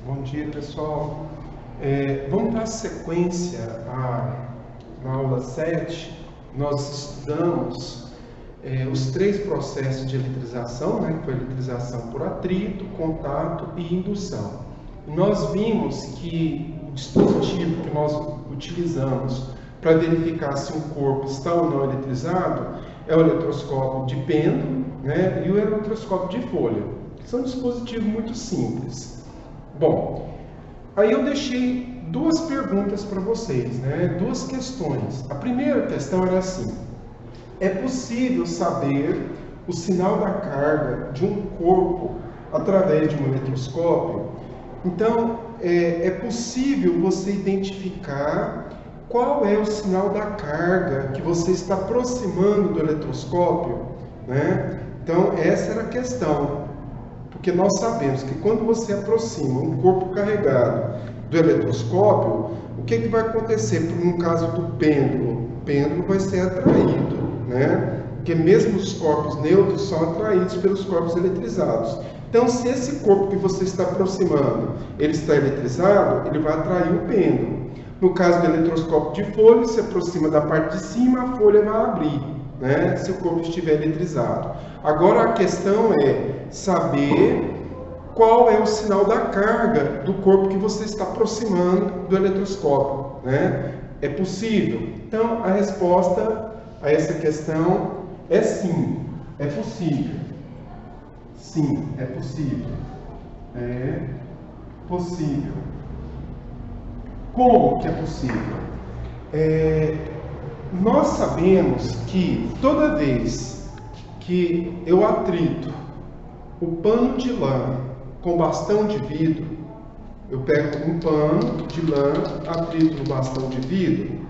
Bom dia, pessoal. Vamos dar sequência na aula 7. Nós estudamos os três processos de eletrização, que foi a eletrização por atrito, contato e indução. Nós vimos que o dispositivo que nós utilizamos para verificar se um corpo está ou não eletrizado é o eletroscópio de pêndulo, e o eletroscópio de folha, que são dispositivos muito simples. Bom, aí eu deixei duas perguntas para vocês, duas questões. A primeira questão era assim: é possível saber o sinal da carga de um corpo através de um eletroscópio? Então, é possível você identificar qual é o sinal da carga que você está aproximando do eletroscópio? Então, essa era a questão. Porque nós sabemos que quando você aproxima um corpo carregado do eletroscópio, o que vai acontecer? No caso do pêndulo, o pêndulo vai ser atraído, Porque mesmo os corpos neutros são atraídos pelos corpos eletrizados. Então, se esse corpo que você está aproximando, ele está eletrizado, ele vai atrair o pêndulo. No caso do eletroscópio de folha, se aproxima da parte de cima, a folha vai abrir, se o corpo estiver eletrizado. Agora a questão é saber qual é o sinal da carga do corpo que você está aproximando do eletroscópio, É possível? Então, a resposta a essa questão é sim, é possível. Sim, é possível. É possível. Como que é possível? Nós sabemos que toda vez que eu atrito o pano de lã com bastão de vidro, eu pego um pano de lã, atrito no bastão de vidro,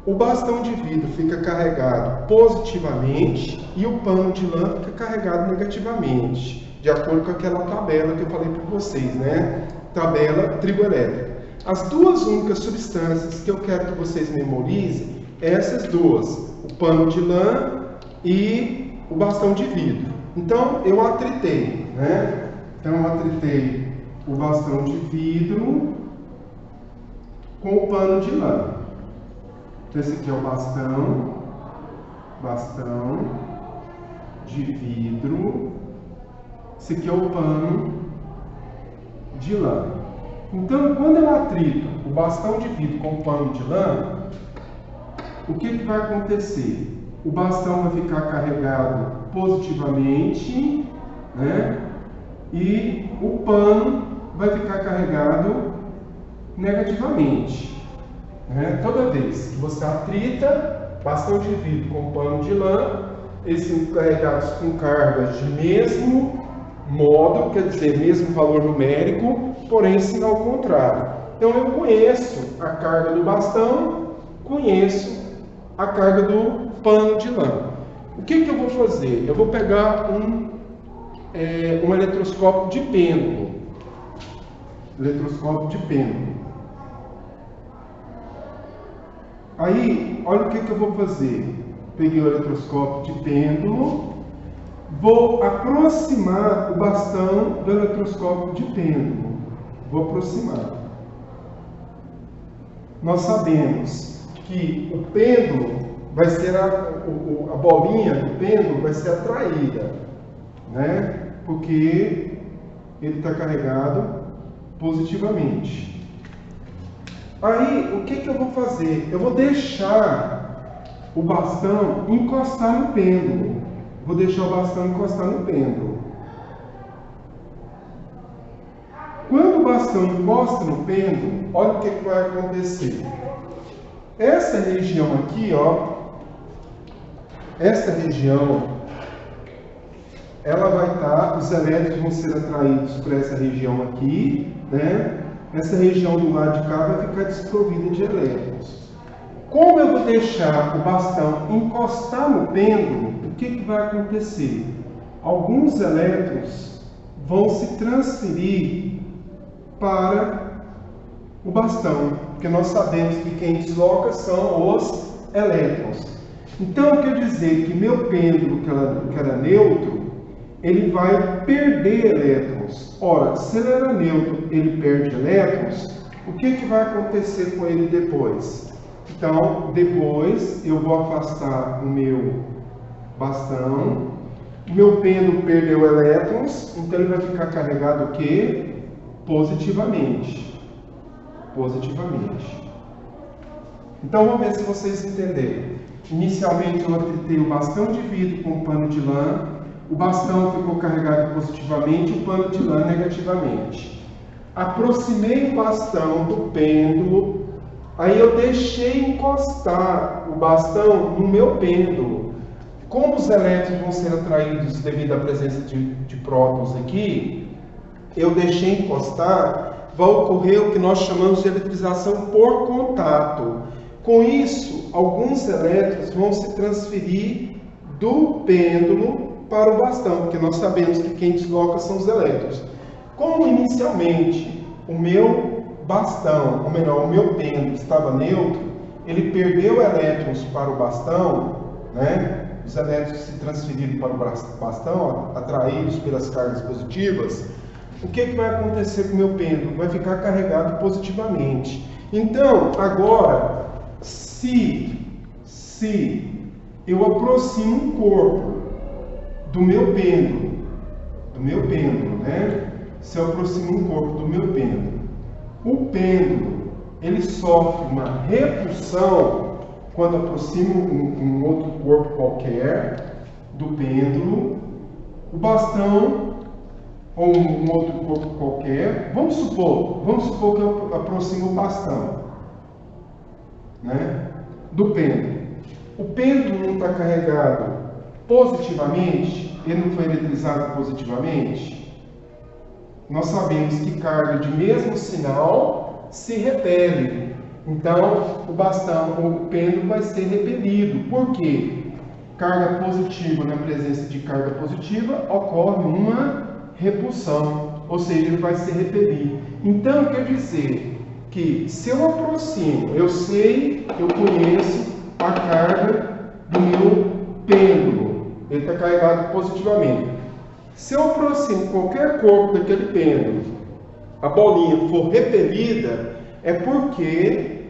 o bastão de vidro fica carregado positivamente e o pano de lã fica carregado negativamente, de acordo com aquela tabela que eu falei para vocês, Tabela trigoelétrica. As duas únicas substâncias que eu quero que vocês memorizem, essas duas, o pano de lã e o bastão de vidro. Então, eu atritei, Então, eu atritei o bastão de vidro com o pano de lã. Então, esse aqui é o bastão de vidro. Esse aqui é o pano de lã. Então, quando eu atrito o bastão de vidro com o pano de lã, o que vai acontecer? O bastão vai ficar carregado positivamente, e o pano vai ficar carregado negativamente. Toda vez que você atrita bastão de vidro com pano de lã, eles são carregados com cargas de mesmo modo, quer dizer, mesmo valor numérico, porém sinal contrário. Então eu conheço a carga do bastão, conheço a carga do pano de lã. O que eu vou fazer? Eu vou pegar um eletroscópio de pêndulo. Eletroscópio de pêndulo. Aí, olha o que eu vou fazer. Peguei o eletroscópio de pêndulo, vou aproximar o bastão do eletroscópio de pêndulo. Vou aproximar. Nós sabemos que o pêndulo vai ser a bolinha do pêndulo vai ser atraída, Porque ele está carregado positivamente. Aí, o que eu vou fazer? Eu vou deixar o bastão encostar no pêndulo. Vou deixar o bastão encostar no pêndulo. Quando o bastão encosta no pêndulo, olha o que vai acontecer. Essa região aqui, essa região, ela vai estar, os elétrons vão ser atraídos por essa região aqui, Essa região do lado de cá vai ficar desprovida de elétrons. Como eu vou deixar o bastão encostar no pêndulo, o que vai acontecer? Alguns elétrons vão se transferir para o bastão, porque nós sabemos que quem desloca são os elétrons. Então, quer dizer que meu pêndulo, que era neutro, ele vai perder elétrons. Ora, se ele era neutro, ele perde elétrons, o que vai acontecer com ele depois? Então, depois eu vou afastar o meu bastão, o meu pêndulo perdeu elétrons, então ele vai ficar carregado o quê? Positivamente. Positivamente. Então, vamos ver se vocês entenderem. Inicialmente eu atritei o bastão de vidro com o pano de lã, o bastão ficou carregado positivamente, o pano de lã negativamente. Aproximei o bastão do pêndulo, aí eu deixei encostar o bastão no meu pêndulo. Como os elétrons vão ser atraídos devido à presença de prótons aqui, eu deixei encostar, vai ocorrer o que nós chamamos de eletrização por contato. Com isso, alguns elétrons vão se transferir do pêndulo para o bastão, porque nós sabemos que quem desloca são os elétrons. Como inicialmente o meu bastão, ou melhor, o meu pêndulo estava neutro, ele perdeu elétrons para o bastão, né? Os elétrons se transferiram para o bastão, atraídos pelas cargas positivas. O que vai acontecer com o meu pêndulo? Vai ficar carregado positivamente. Então, agora, se eu aproximo um corpo do meu pêndulo, né? Se eu aproximo um corpo do meu pêndulo, o pêndulo, ele sofre uma repulsão quando aproximo um outro corpo qualquer do pêndulo, o bastão ou um outro corpo qualquer. Vamos supor que eu aproximo o bastão, né, do pêndulo. O pêndulo não está carregado positivamente, ele não foi eletrizado positivamente. Nós sabemos que carga de mesmo sinal se repele. Então, o bastão ou o pêndulo vai ser repelido. Por quê? Carga positiva, na presença de carga positiva, ocorre uma repulsão, ou seja, ele vai se repelir. Então, quer dizer que se eu aproximo, eu conheço a carga do meu pêndulo, ele está carregado positivamente. Se eu aproximo qualquer corpo daquele pêndulo, a bolinha for repelida, é porque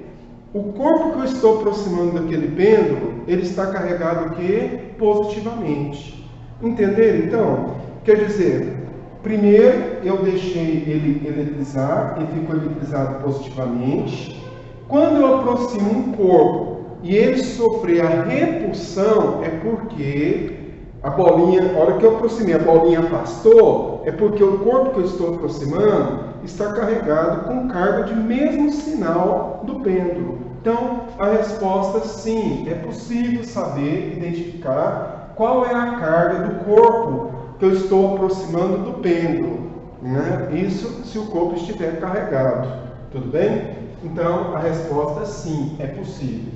o corpo que eu estou aproximando daquele pêndulo, ele está carregado o quê? Positivamente. Entenderam, então? Quer dizer, primeiro eu deixei ele eletrizar, ele ficou eletrizado positivamente. Quando eu aproximo um corpo e ele sofrer a repulsão, é porque a bolinha, a hora que eu aproximei, a bolinha afastou, é porque o corpo que eu estou aproximando está carregado com carga de mesmo sinal do pêndulo. Então, a resposta sim, é possível saber, identificar qual é a carga do corpo que eu estou aproximando do pêndulo, né? Isso se o corpo estiver carregado, tudo bem? Então, a resposta sim, é possível.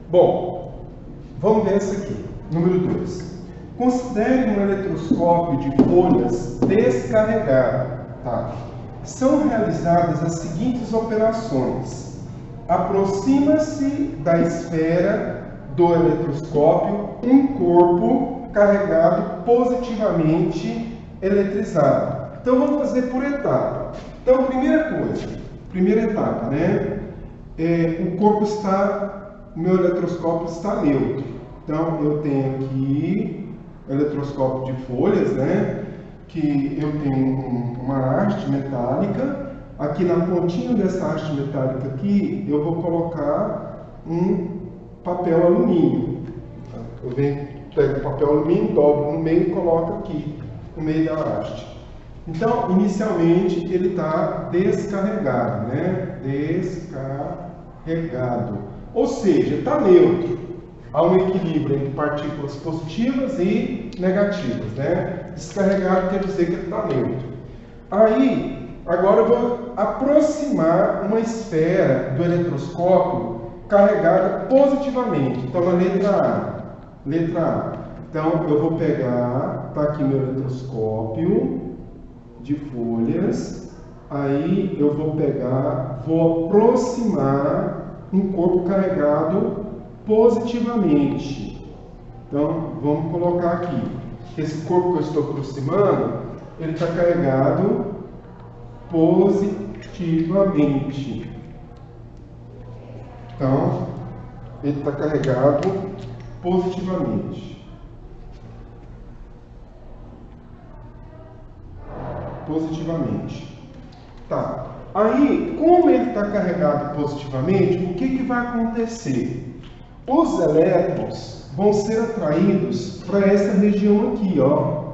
Bom, vamos ver essa aqui, número 2. Considere um eletroscópio de folhas descarregado. Tá? São realizadas as seguintes operações. Aproxima-se da esfera do eletroscópio um corpo carregado positivamente eletrizado. Então vamos fazer por etapa. Então, primeira etapa, né? O meu eletroscópio está neutro. Então eu tenho aqui o eletroscópio de folhas, né? Que eu tenho uma haste metálica. Aqui na pontinha dessa haste metálica aqui, eu vou colocar um papel alumínio. Eu pego o papel alumínio, dobro no meio e coloco aqui no meio da haste. Então, inicialmente, ele está descarregado, né? Descarregado. Ou seja, está neutro. Há um equilíbrio entre partículas positivas e negativas, né? Descarregado quer dizer que ele está neutro. Aí, agora eu vou aproximar uma esfera do eletroscópio carregada positivamente. Então, na letra A. Então, eu vou pegar, está aqui meu eletroscópio de folhas. Aí, eu vou aproximar um corpo carregado positivamente. Então, vamos colocar aqui. esse corpo que eu estou aproximando, ele está carregado positivamente. Então, ele está carregado positivamente. Positivamente. Tá. Aí, como ele está carregado positivamente, o que vai acontecer? Os elétrons vão ser atraídos para essa região aqui, ó.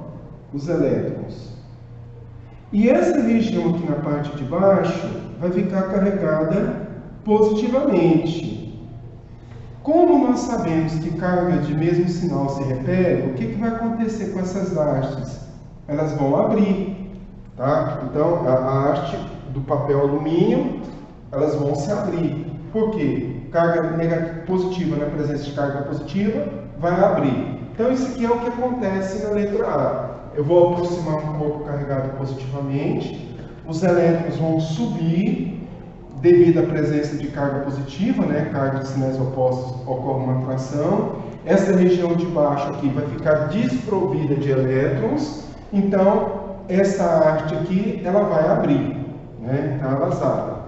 Os elétrons. E essa região aqui na parte de baixo vai ficar carregada positivamente. Como nós sabemos que cargas de mesmo sinal se repelem, o que vai acontecer com essas hastes? Elas vão abrir, tá? Então, a haste do papel alumínio, elas vão se abrir. Por quê? Carga positiva na presença de carga positiva vai abrir. Então, isso aqui é o que acontece na letra A. Eu vou aproximar um corpo carregado positivamente, os elétrons vão subir devido à presença de carga positiva, né? Carga de sinais opostos, ocorre uma atração. Essa região de baixo aqui vai ficar desprovida de elétrons, então essa haste aqui ela vai abrir, né? Está vazada.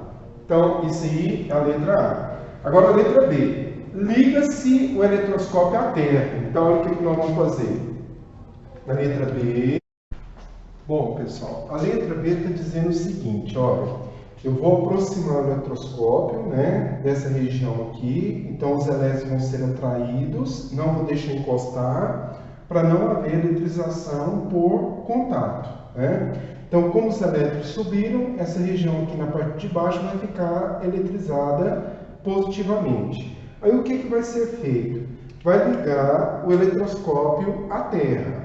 Então isso aí é a letra A. Agora a letra B. Liga-se o eletroscópio à Terra. Então olha o que nós vamos fazer. Na letra B. Bom, pessoal, a letra B está dizendo o seguinte, olha, eu vou aproximar o eletroscópio, né, dessa região aqui, então os elétrons vão ser atraídos, não vou deixar encostar, para não haver eletrização por contato, né? Então, como os elétrons subiram, essa região aqui na parte de baixo vai ficar eletrizada positivamente. Aí o que vai ser feito? Vai ligar o eletroscópio à Terra.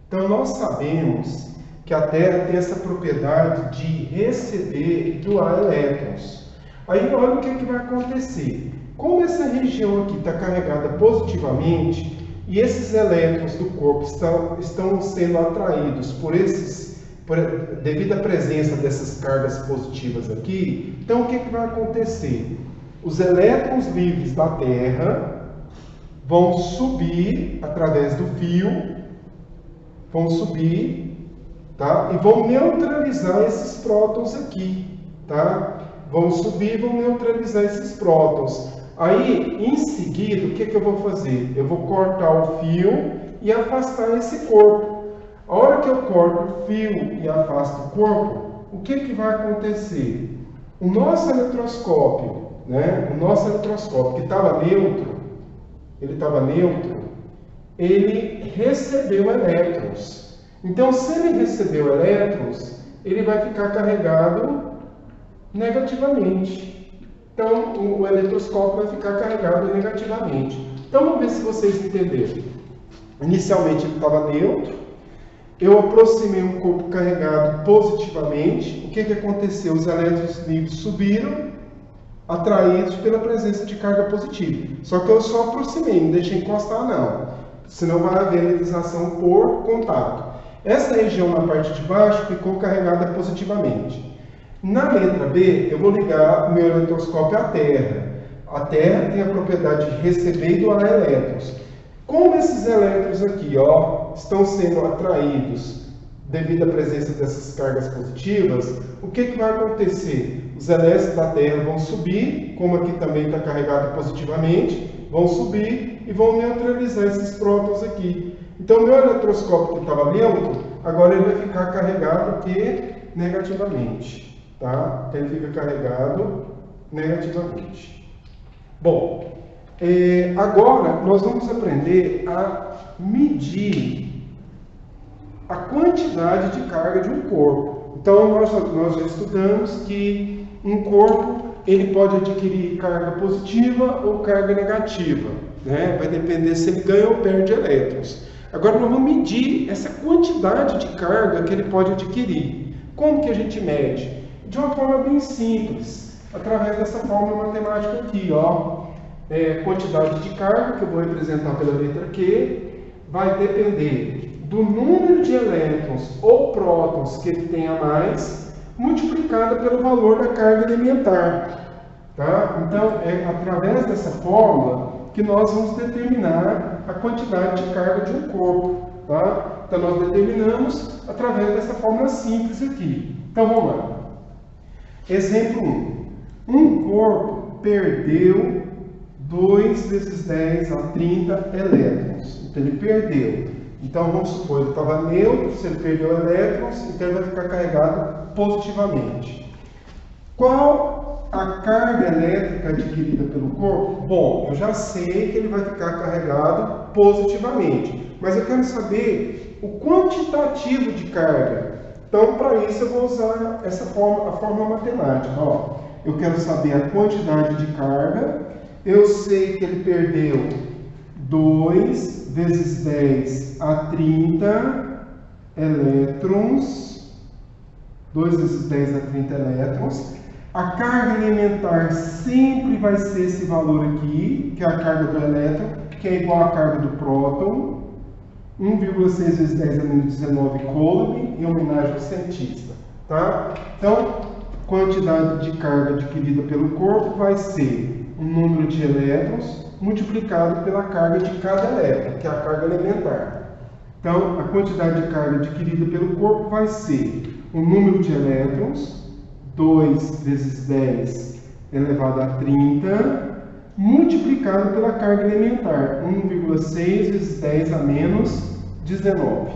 Então, nós sabemos que a Terra tem essa propriedade de receber e doar elétrons. Aí, olha o que vai acontecer. Como essa região aqui está carregada positivamente e esses elétrons do corpo estão sendo atraídos devido à presença dessas cargas positivas aqui, então o que vai acontecer? Os elétrons livres da Terra vão subir através do fio, vão subir, tá? E vão neutralizar esses prótons aqui, tá? Vão subir e vão neutralizar esses prótons. Aí, em seguida, o que eu vou fazer? Eu vou cortar o fio e afastar esse corpo. A hora que eu corto o fio e afasto o corpo, o que vai acontecer? O nosso eletroscópio, né? O nosso eletroscópio que estava neutro, ele recebeu elétrons. Então, se ele recebeu elétrons, ele vai ficar carregado negativamente. Então, o eletroscópio vai ficar carregado negativamente. Então, vamos ver se vocês entenderam. Inicialmente ele estava neutro, eu aproximei um corpo carregado positivamente. O que aconteceu? Os elétrons livres subiram, atraídos pela presença de carga positiva. Só que eu só aproximei, não deixei encostar não, senão vai haver electrização por contato. Essa região na parte de baixo ficou carregada positivamente. Na letra B, eu vou ligar o meu eletroscópio à Terra. A Terra tem a propriedade de receber e doar elétrons. Como esses elétrons aqui, ó, estão sendo atraídos devido à presença dessas cargas positivas, o que vai acontecer? Os elétrons da Terra vão subir, como aqui também está carregado positivamente, vão subir e vão neutralizar esses prótons aqui. Então, o meu eletroscópio que estava neutro, agora ele vai ficar carregado negativamente. Tá? Então, ele fica carregado negativamente. Bom, agora nós vamos aprender a medir a quantidade de carga de um corpo. Então, nós já estudamos que um corpo ele pode adquirir carga positiva ou carga negativa, né? Vai depender se ele ganha ou perde elétrons. Agora, nós vamos medir essa quantidade de carga que ele pode adquirir. Como que a gente mede? De uma forma bem simples, através dessa fórmula matemática aqui, ó. Quantidade de carga, que eu vou representar pela letra Q, vai depender do número de elétrons ou prótons que ele tem a mais, multiplicada pelo valor da carga elementar. Tá? Então, é através dessa fórmula que nós vamos determinar a quantidade de carga de um corpo. Tá? Então, nós determinamos através dessa fórmula simples aqui. Então, vamos lá. Exemplo 1. Um corpo perdeu 2 vezes 10 a 30 elétrons. Então, ele perdeu. Então, vamos supor, ele estava neutro, se ele perdeu elétrons, então ele vai ficar carregado positivamente. Qual a carga elétrica adquirida pelo corpo? Bom, eu já sei que ele vai ficar carregado positivamente, mas eu quero saber o quantitativo de carga. Então, para isso, eu vou usar essa forma, a fórmula matemática. Ó, eu quero saber a quantidade de carga, eu sei que ele perdeu 2 vezes 10 a 30 elétrons, 2 vezes 10 a 30 elétrons. A carga elementar sempre vai ser esse valor aqui, que é a carga do elétron, que é igual à carga do próton, 1,6 vezes 10 a menos 19 coulomb, em homenagem ao cientista. Tá? Então, quantidade de carga adquirida pelo corpo vai ser o número de elétrons multiplicado pela carga de cada elétron, que é a carga elementar. Então, a quantidade de carga adquirida pelo corpo vai ser o número de elétrons, 2 vezes 10 elevado a 30, multiplicado pela carga elementar, 1,6 vezes 10 a menos 19.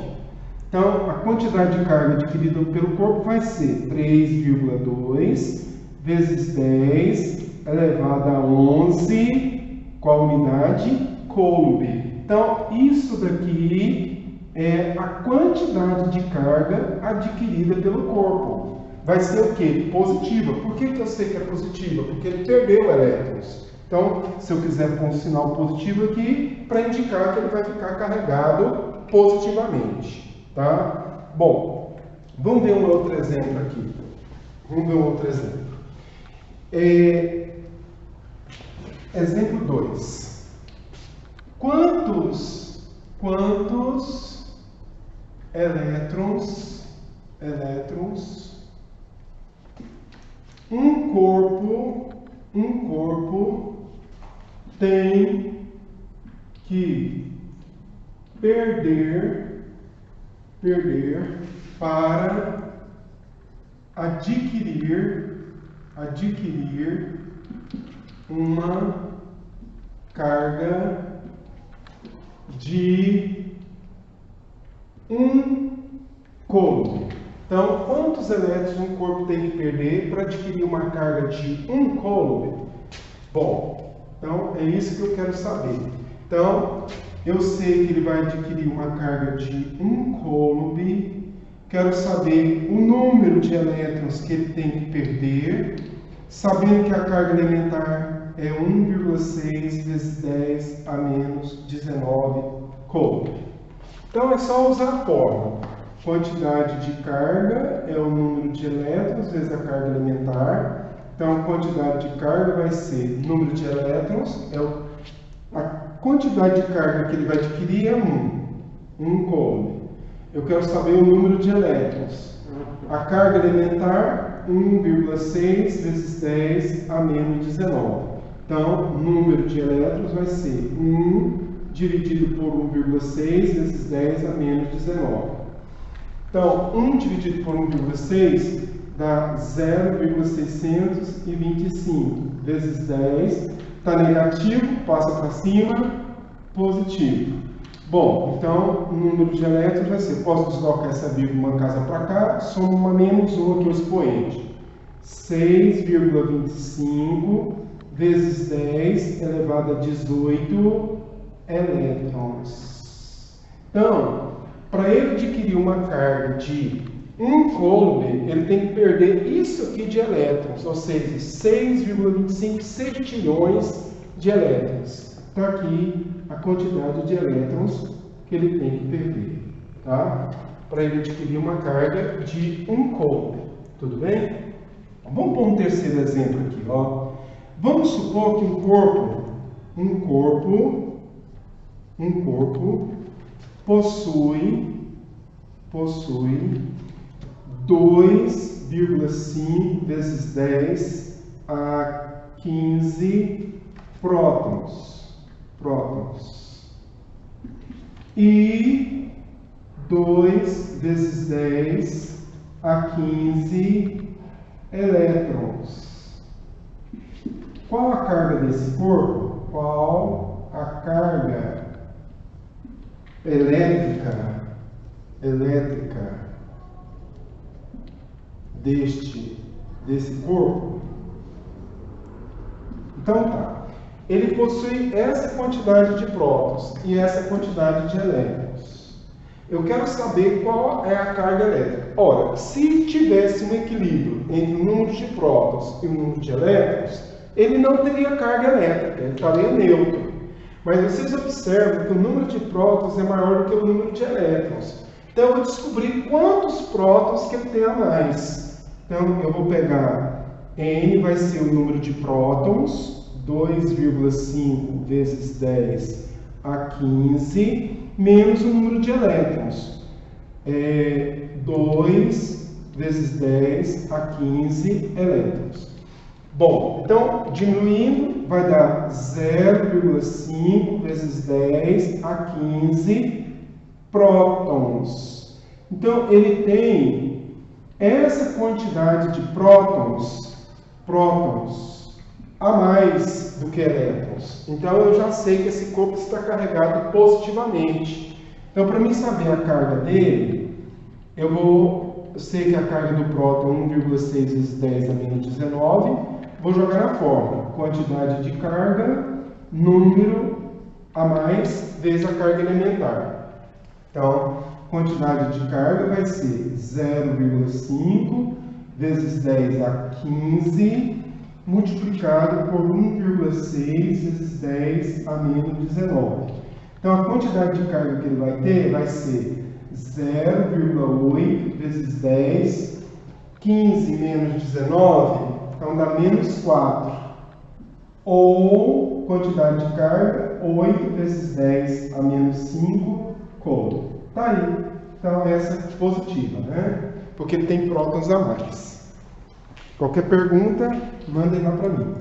Então, a quantidade de carga adquirida pelo corpo vai ser 3,2 vezes 10 elevado a 11, qual unidade? Coulomb. Então, isso daqui é a quantidade de carga adquirida pelo corpo. Vai ser o quê? Positiva. Por que eu sei que é positiva? Porque ele perdeu elétrons. Então, se eu quiser pôr um sinal positivo aqui, para indicar que ele vai ficar carregado positivamente. Tá? Bom, vamos ver um outro exemplo aqui. Exemplo 2. Quantos elétrons um corpo tem que perder para adquirir uma carga de 1 coulomb. Então, quantos elétrons um corpo tem que perder para adquirir uma carga de 1 coulomb? Bom, então é isso que eu quero saber. Então, eu sei que ele vai adquirir uma carga de 1 coulomb. Quero saber o número de elétrons que ele tem que perder, sabendo que a carga elementar é 1,6 vezes 10 a menos 19 coulomb. Então, é só usar a fórmula. Quantidade de carga é o número de elétrons vezes a carga elementar. Então, a quantidade de carga vai ser número de elétrons, a quantidade de carga que ele vai adquirir é 1 coulomb. Eu quero saber o número de elétrons. A carga elementar, 1,6 vezes 10 a menos 19. Então, o número de elétrons vai ser 1 dividido por 1,6 vezes 10 a menos 19. Então, 1 dividido por 1,6 dá 0,625 vezes 10. Está negativo, passa para cima, positivo. Bom, então, o número de elétrons vai ser, posso deslocar essa vírgula uma casa para cá, soma uma menos 1 aqui o expoente. 6,25 vezes 10 elevado a 18 elétrons. Então, para ele adquirir uma carga de 1 coulomb, ele tem que perder isso aqui de elétrons, ou seja, 6,25 septilhões de elétrons. Está aqui a quantidade de elétrons que ele tem que perder, tá? Para ele adquirir uma carga de 1 coulomb. Tudo bem? Vamos pôr um terceiro exemplo aqui, ó. Vamos supor que um corpo possui 2,5 vezes 10 a 15 prótons. e 2 vezes 10 a 15 elétrons. Qual a carga desse corpo? Qual a carga elétrica desse corpo? Então tá. Ele possui essa quantidade de prótons e essa quantidade de elétrons. Eu quero saber qual é a carga elétrica. Ora, se tivesse um equilíbrio entre o número de prótons e o número de elétrons, ele não teria carga elétrica, ele estaria neutro. Mas vocês observam que o número de prótons é maior do que o número de elétrons. Então eu vou descobrir quantos prótons que ele tem a mais. Então eu vou pegar N, vai ser o número de prótons, 2,5 vezes 10 a 15, menos o número de elétrons. 2 vezes 10 a 15 elétrons. Bom, então, diminuindo, vai dar 0,5 vezes 10 a 15 prótons. Então, ele tem essa quantidade de prótons a mais do que elétrons. Então, eu já sei que esse corpo está carregado positivamente. Então, para mim saber a carga dele, eu sei que a carga do próton é 1,6 vezes 10 a menos 19. Vou jogar na fórmula. Quantidade de carga, número a mais, vezes a carga elementar. Então, quantidade de carga vai ser 0,5 vezes 10 a 15, multiplicado por 1,6 vezes 10 a menos 19. Então, a quantidade de carga que ele vai ter vai ser 0,8 vezes 10, 15 menos 19, então dá menos 4. Ou, quantidade de carga, 8 vezes 10 a menos 5 coulomb. Tá aí. Então, essa é positiva, né? Porque ele tem prótons a mais. Qualquer pergunta, mandem lá para mim.